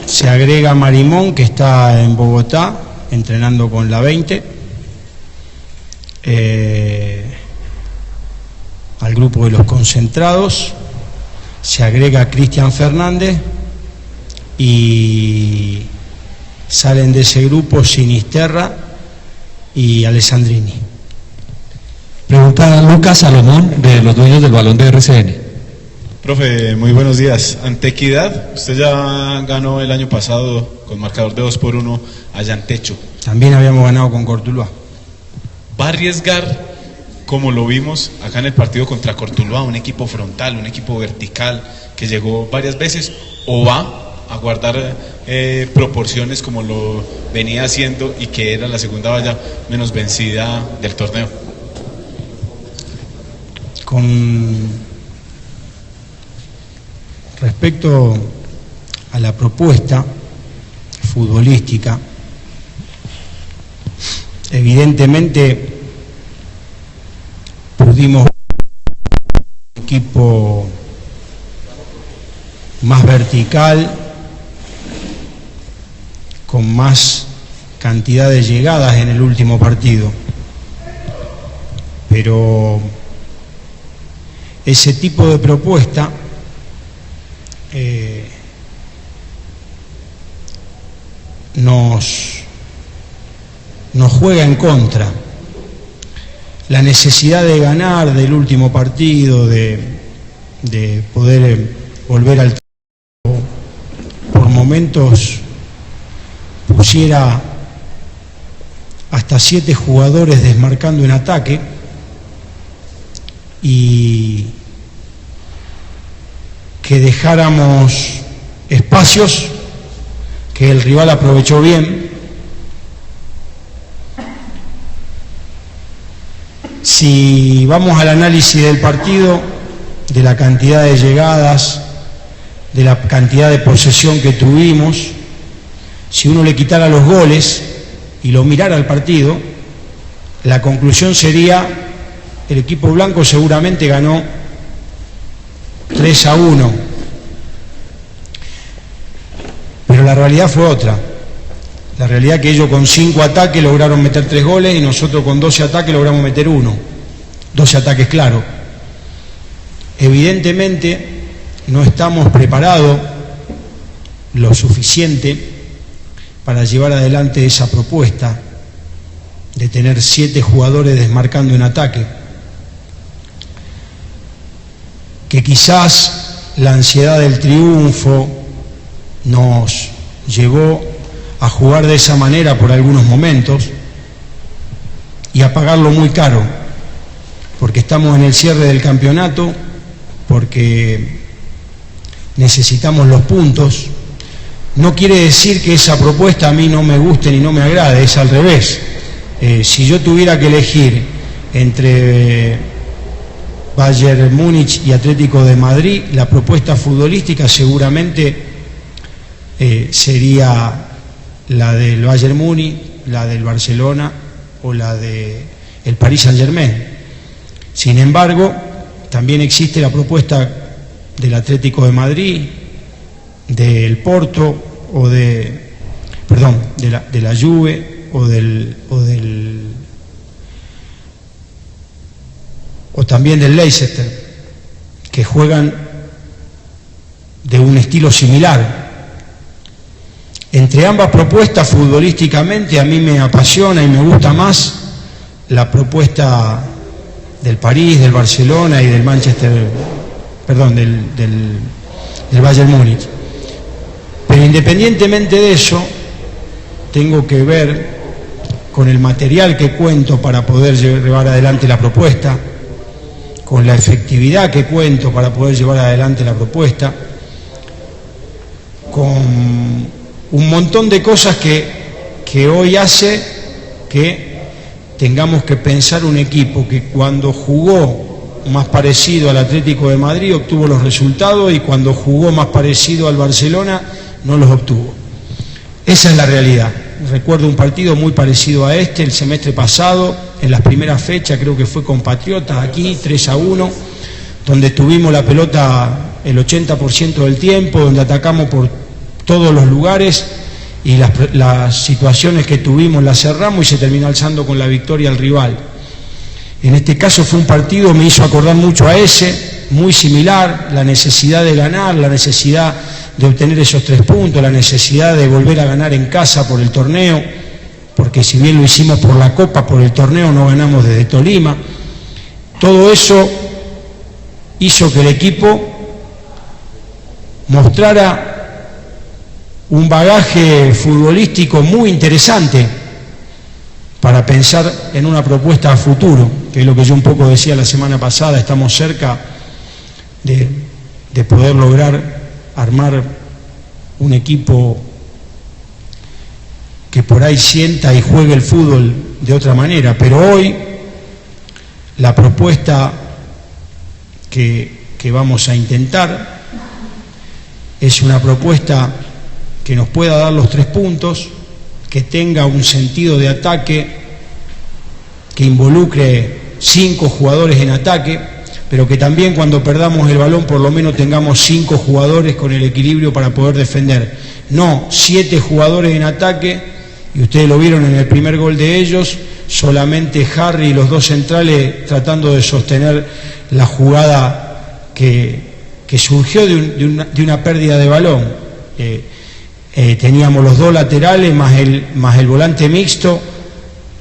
Se agrega Marimón, que está en Bogotá, entrenando con la 20. Al grupo de los concentrados se agrega Cristian Fernández y salen de ese grupo Sinisterra y Alessandrini. Pregunta Lucas Salomón, de los dueños del balón de RCN. Profe, muy buenos días. Ante Equidad, usted ya ganó el año pasado con marcador de 2-1 allá en Techo. También habíamos ganado con Cortuluá. ¿Va a arriesgar, como lo vimos acá en el partido contra Cortuluá, un equipo frontal, un equipo vertical que llegó varias veces, o va a guardar proporciones como lo venía haciendo y que era la segunda valla menos vencida del torneo? Con respecto a la propuesta futbolística, evidentemente pudimos un equipo más vertical, con más cantidad de llegadas en el último partido, pero ese tipo de propuesta nos juega en contra. La necesidad de ganar del último partido, de poder volver al triunfo, por momentos pusiera hasta 7 jugadores desmarcando en ataque y que dejáramos espacios que el rival aprovechó bien. Si vamos al análisis del partido, de la cantidad de llegadas, de la cantidad de posesión que tuvimos, si uno le quitara los goles y lo mirara al partido, la conclusión sería: el equipo blanco seguramente ganó 3-1, pero la realidad fue otra. La realidad es que ellos con 5 ataques lograron meter 3 goles y nosotros con 12 ataques logramos meter 1. 12 ataques claros. Evidentemente no estamos preparados lo suficiente para llevar adelante esa propuesta de tener 7 jugadores desmarcando en ataque. Que quizás la ansiedad del triunfo nos llevó a jugar de esa manera por algunos momentos y a pagarlo muy caro, porque estamos en el cierre del campeonato, porque necesitamos los puntos. No quiere decir que esa propuesta a mí no me guste ni no me agrade, es al revés. Si yo tuviera que elegir entre Bayern Múnich y Atlético de Madrid, la propuesta futbolística seguramente sería la del Bayern Múnich, la del Barcelona o la del Paris Saint-Germain. Sin embargo, también existe la propuesta del Atlético de Madrid, del Porto o de la Juve o también del Leicester, que juegan de un estilo similar. Entre ambas propuestas, futbolísticamente, a mí me apasiona y me gusta más la propuesta del París, del Barcelona y del del Bayern Múnich. Pero independientemente de eso, tengo que ver con el material que cuento para poder llevar adelante la propuesta, con la efectividad que cuento para poder llevar adelante la propuesta, con un montón de cosas que hoy hace que tengamos que pensar un equipo que cuando jugó más parecido al Atlético de Madrid obtuvo los resultados y cuando jugó más parecido al Barcelona no los obtuvo. Esa es la realidad. Recuerdo un partido muy parecido a este el semestre pasado, en las primeras fechas, creo que fue con Patriotas aquí, 3-1, donde tuvimos la pelota el 80% del tiempo, donde atacamos por todos los lugares, y las situaciones que tuvimos las cerramos y se terminó alzando con la victoria al rival. En este caso fue un partido, me hizo acordar mucho a ese, muy similar, la necesidad de ganar, la necesidad de obtener esos 3 puntos, la necesidad de volver a ganar en casa por el torneo, porque si bien lo hicimos por la Copa, por el torneo no ganamos desde Tolima. Todo eso hizo que el equipo mostrara un bagaje futbolístico muy interesante para pensar en una propuesta a futuro, que es lo que yo un poco decía la semana pasada. Estamos cerca de poder lograr armar un equipo que por ahí sienta y juegue el fútbol de otra manera, pero hoy la propuesta que vamos a intentar es una propuesta que nos pueda dar los 3 puntos, que tenga un sentido de ataque, que involucre 5 jugadores en ataque, pero que también cuando perdamos el balón por lo menos tengamos 5 jugadores con el equilibrio para poder defender. No 7 jugadores en ataque, y ustedes lo vieron en el primer gol de ellos, solamente Harry y los 2 centrales tratando de sostener la jugada que surgió de una pérdida de balón. Teníamos los 2 laterales más el volante mixto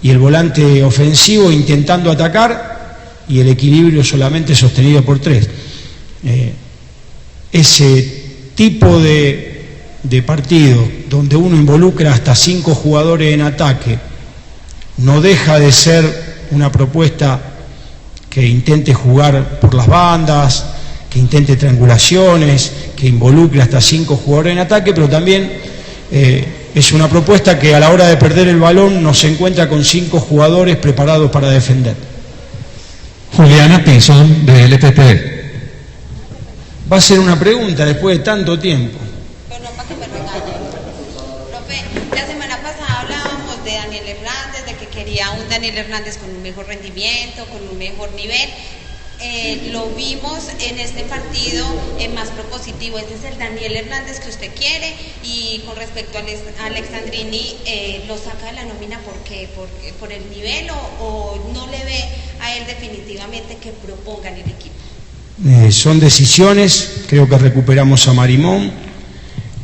y el volante ofensivo intentando atacar, y el equilibrio solamente sostenido por 3. Ese tipo de partido donde uno involucra hasta 5 jugadores en ataque no deja de ser una propuesta que intente jugar por las bandas, que intente triangulaciones, que involucre hasta 5 jugadores en ataque, pero también es una propuesta que a la hora de perder el balón nos encuentra con 5 jugadores preparados para defender. Juliana Pinzón, de LPP. Va a ser una pregunta después de tanto tiempo. Pero no para que me regañen. Profe, la semana pasada hablábamos de Daniel Hernández, de que quería un Daniel Hernández con un mejor rendimiento, con un mejor nivel. Lo vimos en este partido más propositivo. Este es el Daniel Hernández que usted quiere, y con respecto a Alexandrini, ¿lo saca de la nómina por el nivel o no le ve a él definitivamente que propongan el equipo? Son decisiones. Creo que recuperamos a Marimón,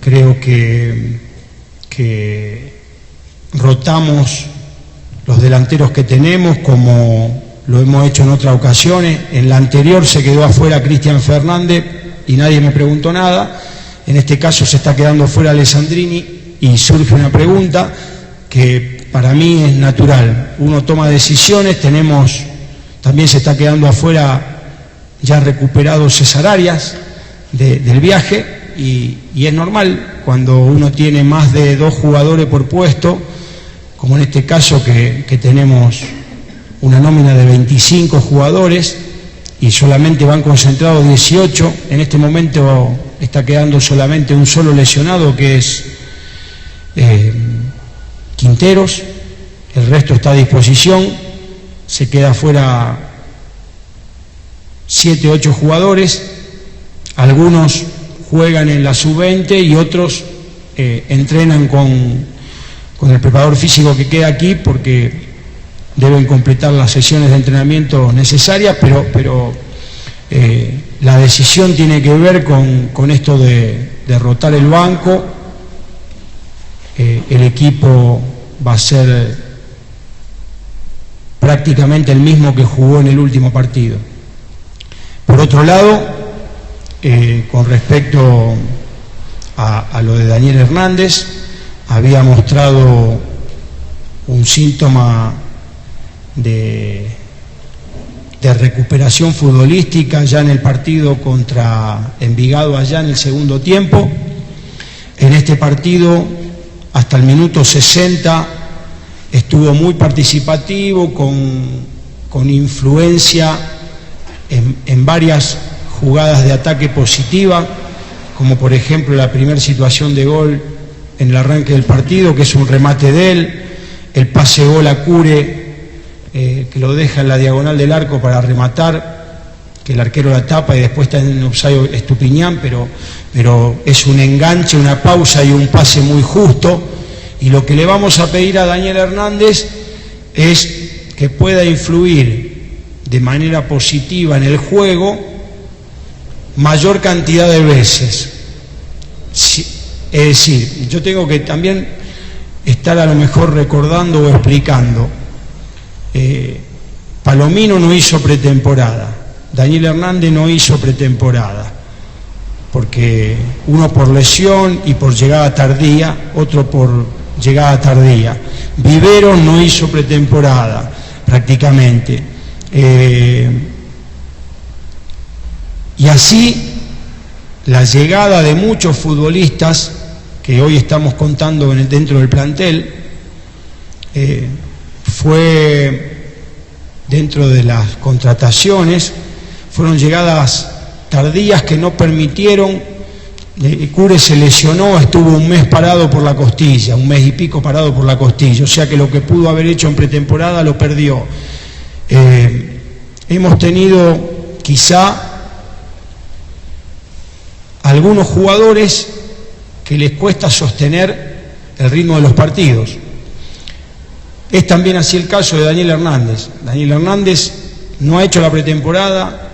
creo que rotamos los delanteros que tenemos como lo hemos hecho en otras ocasiones. En la anterior se quedó afuera Cristian Fernández y nadie me preguntó nada. En este caso se está quedando fuera Alessandrini y surge una pregunta que para mí es natural. Uno toma decisiones, también se está quedando afuera ya recuperado César Arias del viaje, y es normal cuando uno tiene más de 2 jugadores por puesto, como en este caso que tenemos una nómina de 25 jugadores y solamente van concentrados 18. En este momento está quedando solamente un solo lesionado, que es Quinteros. El resto está a disposición. Se queda fuera 7, 8 jugadores. Algunos juegan en la sub-20 y otros entrenan con el preparador físico que queda aquí, porque deben completar las sesiones de entrenamiento necesarias, pero la decisión tiene que ver con esto de rotar el banco. El equipo va a ser prácticamente el mismo que jugó en el último partido. Por otro lado, con respecto a lo de Daniel Hernández, había mostrado un síntoma de recuperación futbolística ya en el partido contra Envigado, allá en el segundo tiempo. En este partido, hasta el minuto 60, estuvo muy participativo, con influencia en varias jugadas de ataque positiva, como por ejemplo la primera situación de gol en el arranque del partido, que es un remate de él, el pase gol a Cure, que lo deja en la diagonal del arco para rematar, que el arquero la tapa y después está en offside Estupiñán, pero es un enganche, una pausa y un pase muy justo. Y lo que le vamos a pedir a Daniel Hernández es que pueda influir de manera positiva en el juego mayor cantidad de veces. Es decir, yo tengo que también estar a lo mejor recordando o explicando. Palomino no hizo pretemporada, Daniel Hernández no hizo pretemporada, porque uno por lesión y por llegada tardía, otro por llegada tardía. Viveros no hizo pretemporada prácticamente. Y así la llegada de muchos futbolistas que hoy estamos contando dentro del plantel fue dentro de las contrataciones, fueron llegadas tardías que no permitieron. Cure se lesionó, estuvo un mes parado por la costilla, un mes y pico parado por la costilla, o sea que lo que pudo haber hecho en pretemporada lo perdió. Hemos tenido quizá algunos jugadores que les cuesta sostener el ritmo de los partidos. Es también así el caso de Daniel Hernández. Daniel Hernández no ha hecho la pretemporada,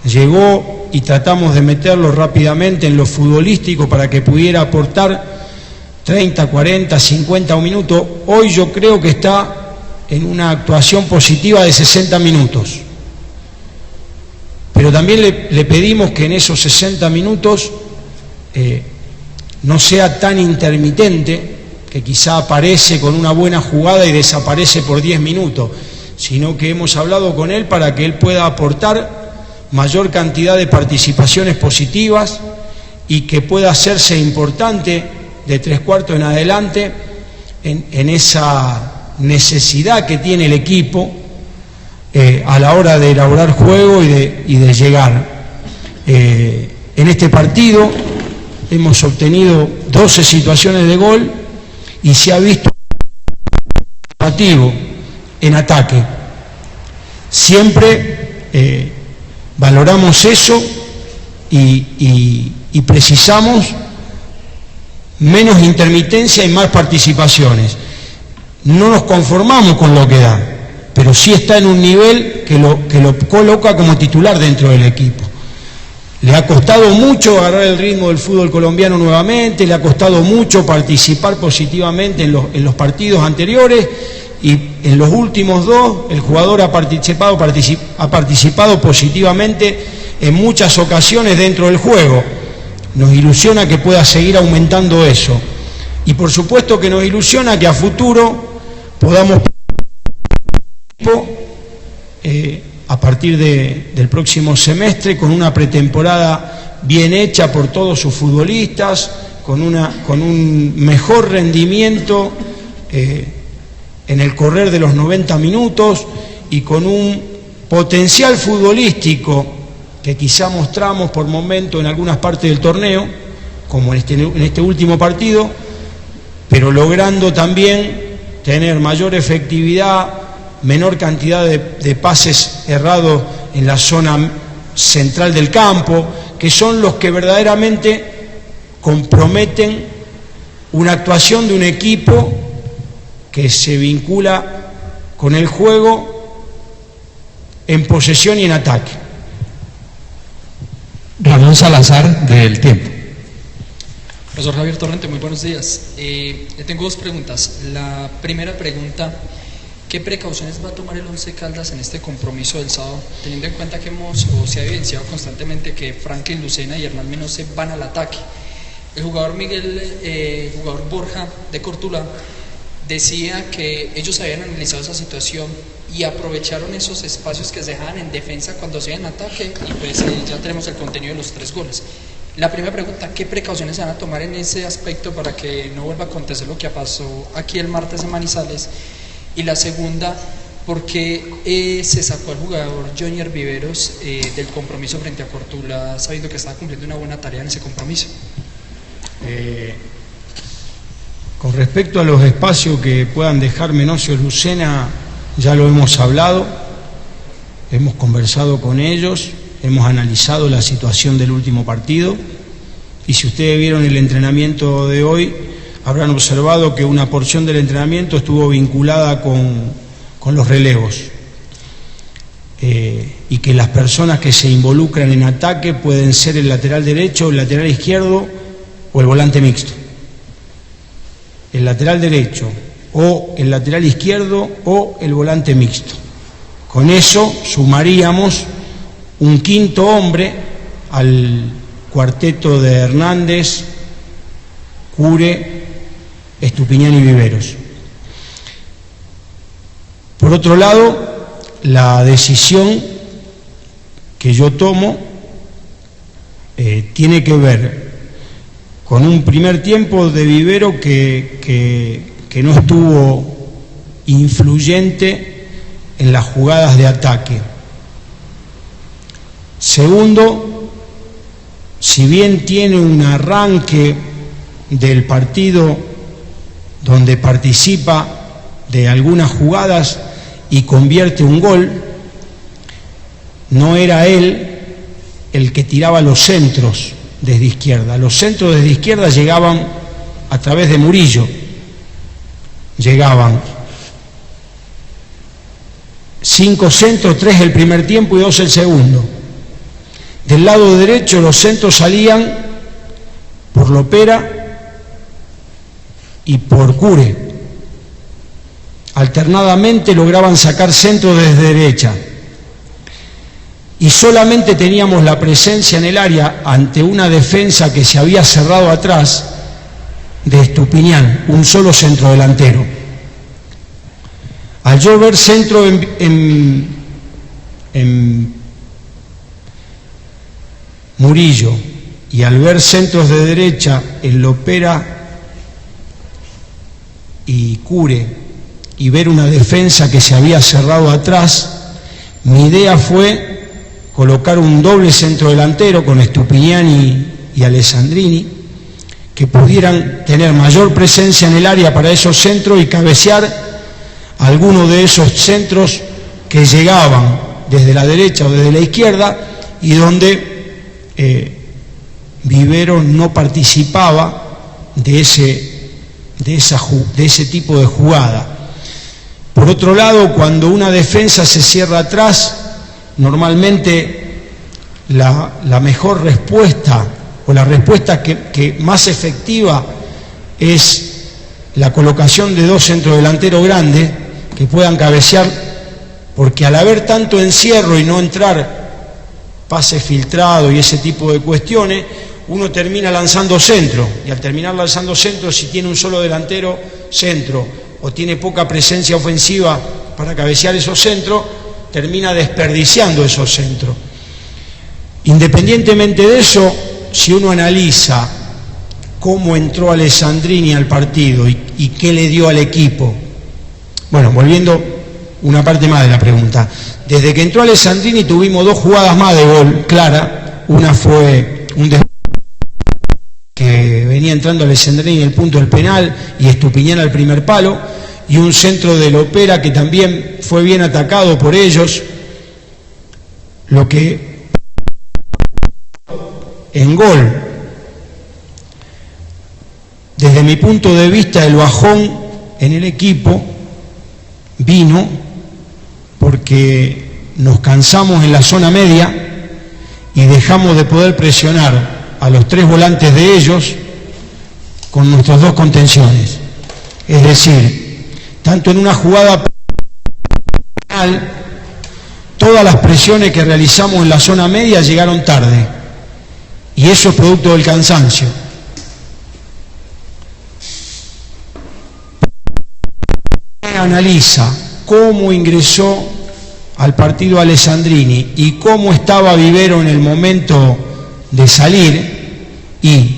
llegó y tratamos de meterlo rápidamente en lo futbolístico para que pudiera aportar 30, 40, 50 minutos. Hoy yo creo que está en una actuación positiva de 60 minutos. Pero también le pedimos que en esos 60 minutos no sea tan intermitente, que quizá aparece con una buena jugada y desaparece por 10 minutos, sino que hemos hablado con él para que él pueda aportar mayor cantidad de participaciones positivas y que pueda hacerse importante de 3/4 en adelante en esa necesidad que tiene el equipo a la hora de elaborar juego y de llegar. En este partido hemos obtenido 12 situaciones de gol y se ha visto en ataque. Siempre valoramos eso y precisamos menos intermitencia y más participaciones. No nos conformamos con lo que da, pero sí está en un nivel que lo coloca como titular dentro del equipo. Le ha costado mucho agarrar el ritmo del fútbol colombiano nuevamente, le ha costado mucho participar positivamente en los partidos anteriores, y en los últimos dos el jugador ha participado positivamente en muchas ocasiones dentro del juego. Nos ilusiona que pueda seguir aumentando eso, y por supuesto que nos ilusiona que a futuro podamos a partir del próximo semestre con una pretemporada bien hecha por todos sus futbolistas, con un mejor rendimiento en el correr de los 90 minutos y con un potencial futbolístico que quizá mostramos por momento en algunas partes del torneo, como en este último partido, pero logrando también tener mayor efectividad, menor cantidad de pases errados en la zona central del campo, que son los que verdaderamente comprometen una actuación de un equipo que se vincula con el juego en posesión y en ataque. Ramón Salazar, del Tiempo. Profesor Javier Torrente, muy buenos días. Tengo dos preguntas. La primera pregunta: ¿qué precauciones va a tomar el Once Caldas en este compromiso del sábado, teniendo en cuenta que se ha evidenciado constantemente que Franklin Lucena y Hernán Menos se van al ataque? El jugador jugador Borja de Cortuluá decía que ellos habían analizado esa situación y aprovecharon esos espacios que se dejaban en defensa cuando se iban en ataque, y pues ya tenemos el contenido de los 3 goles. La primera pregunta: ¿qué precauciones se van a tomar en ese aspecto para que no vuelva a acontecer lo que pasó aquí el martes en Manizales? Y la segunda: ¿por qué se sacó al jugador Junior Viveros del compromiso frente a Cortuluá, sabiendo que estaba cumpliendo una buena tarea en ese compromiso? Con respecto a los espacios que puedan dejar Menosio Lucena, ya lo hemos hablado. hemos conversado con ellos, hemos analizado la situación del último partido, y si ustedes vieron el entrenamiento de hoy, habrán observado que una porción del entrenamiento estuvo vinculada con los relevos, y que las personas que se involucran en ataque pueden ser el lateral derecho, el lateral izquierdo o el volante mixto. El lateral derecho o el lateral izquierdo o el volante mixto. Con eso sumaríamos un quinto hombre al cuarteto de Hernández, Cure, Estupiñán y Viveros. Por otro lado, la decisión que yo tomo tiene que ver con un primer tiempo de Vivero que no estuvo influyente en las jugadas de ataque. Segundo, si bien tiene un arranque del partido donde participa de algunas jugadas y convierte un gol, no era él el que tiraba los centros desde izquierda. Los centros desde izquierda llegaban a través de Murillo. Llegaban 5 centros, 3 el primer tiempo y 2 el segundo. Del lado derecho los centros salían por Lopera y por Cure. Alternadamente lograban sacar centros desde derecha. Y solamente teníamos la presencia en el área ante una defensa que se había cerrado atrás de Estupiñán, un solo centro delantero. Al yo ver centro en Murillo y al ver centros de derecha en Lopera y Cure y ver una defensa que se había cerrado atrás, mi idea fue colocar un doble centro delantero con Estupiñán y Alessandrini, que pudieran tener mayor presencia en el área para esos centros y cabecear algunos de esos centros que llegaban desde la derecha o desde la izquierda y donde Vivero no participaba de ese tipo de jugada. Por otro lado, cuando una defensa se cierra atrás, normalmente la mejor respuesta o la respuesta que más efectiva es la colocación de 2 centrodelanteros grandes que puedan cabecear, porque al haber tanto encierro y no entrar pase filtrado y ese tipo de cuestiones, uno termina lanzando centro, y al terminar lanzando centro, si tiene un solo delantero centro o tiene poca presencia ofensiva para cabecear esos centros, termina desperdiciando esos centros. Independientemente de eso, si uno analiza cómo entró Alessandrini al partido y qué le dio al equipo, bueno, volviendo una parte más de la pregunta, desde que entró Alessandrini tuvimos 2 jugadas más de gol clara. Una fue un que venía entrando Alessandrini en el punto del penal y Estupiñán al primer palo, y un centro de Lopera que también fue bien atacado por ellos, lo que en gol. Desde mi punto de vista, el bajón en el equipo vino porque nos cansamos en la zona media y dejamos de poder presionar a los 3 volantes de ellos con nuestros 2 contenciones. Es decir, tanto en una jugada penal, todas las presiones que realizamos en la zona media llegaron tarde, y eso es producto del cansancio. Analiza cómo ingresó al partido Alessandrini y cómo estaba Vivero en el momento de salir, y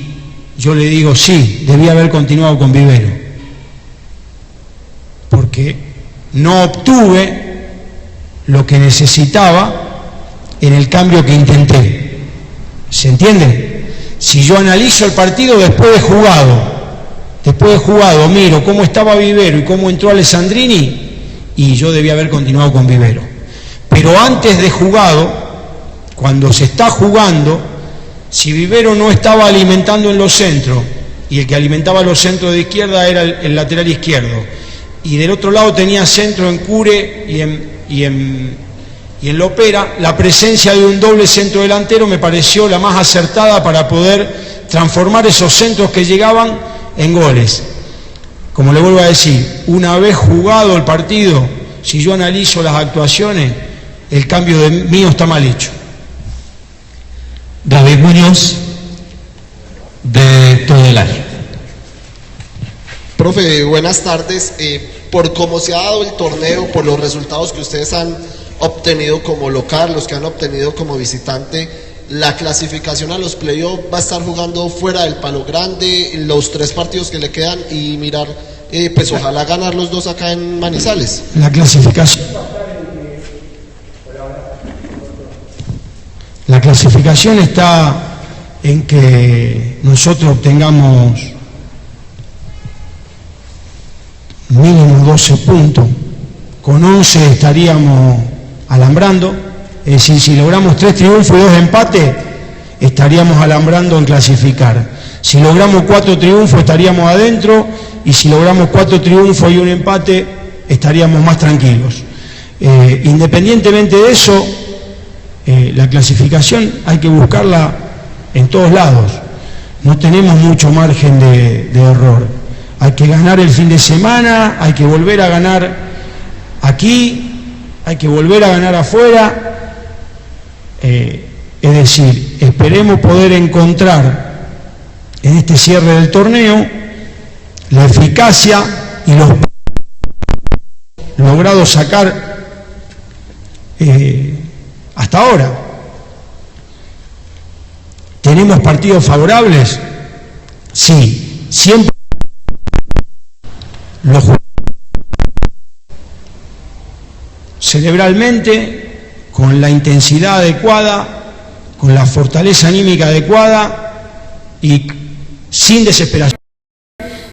yo le digo, sí, debía haber continuado con Vivero, porque no obtuve lo que necesitaba en el cambio que intenté. ¿Se entiende? Si yo analizo el partido después de jugado, miro cómo estaba Vivero y cómo entró Alessandrini, y yo debía haber continuado con Vivero. Pero antes de jugado, cuando se está jugando, si Vivero no estaba alimentando en los centros, y el que alimentaba los centros de izquierda era el lateral izquierdo, y del otro lado tenía centro en Cure y en Lopera, la presencia de un doble centro delantero me pareció la más acertada para poder transformar esos centros que llegaban en goles. Como le vuelvo a decir, una vez jugado el partido, si yo analizo las actuaciones, el cambio mío está mal hecho. David Muñoz, de Todelar. Profe, buenas tardes. Por cómo se ha dado el torneo, por los resultados que ustedes han obtenido como local, los que han obtenido como visitante, la clasificación a los playoffs va a estar jugando fuera del Palo Grande los 3 partidos que le quedan y mirar, pues ojalá ganar los 2 acá en Manizales. La clasificación está en que nosotros obtengamos mínimo 12 puntos, con 11 estaríamos alambrando, es decir, si logramos 3 triunfos y 2 empates, estaríamos alambrando en clasificar. Si logramos 4 triunfos estaríamos adentro, y si logramos 4 triunfos y un empate, estaríamos más tranquilos. Independientemente de eso, la clasificación hay que buscarla en todos lados, no tenemos mucho margen de error. Hay que ganar el fin de semana, hay que volver a ganar aquí, hay que volver a ganar afuera. Es decir, esperemos poder encontrar en este cierre del torneo la eficacia y los logrados sacar hasta ahora. ¿Tenemos partidos favorables? Sí, siempre los cerebralmente, con la intensidad adecuada, con la fortaleza anímica adecuada y sin desesperación.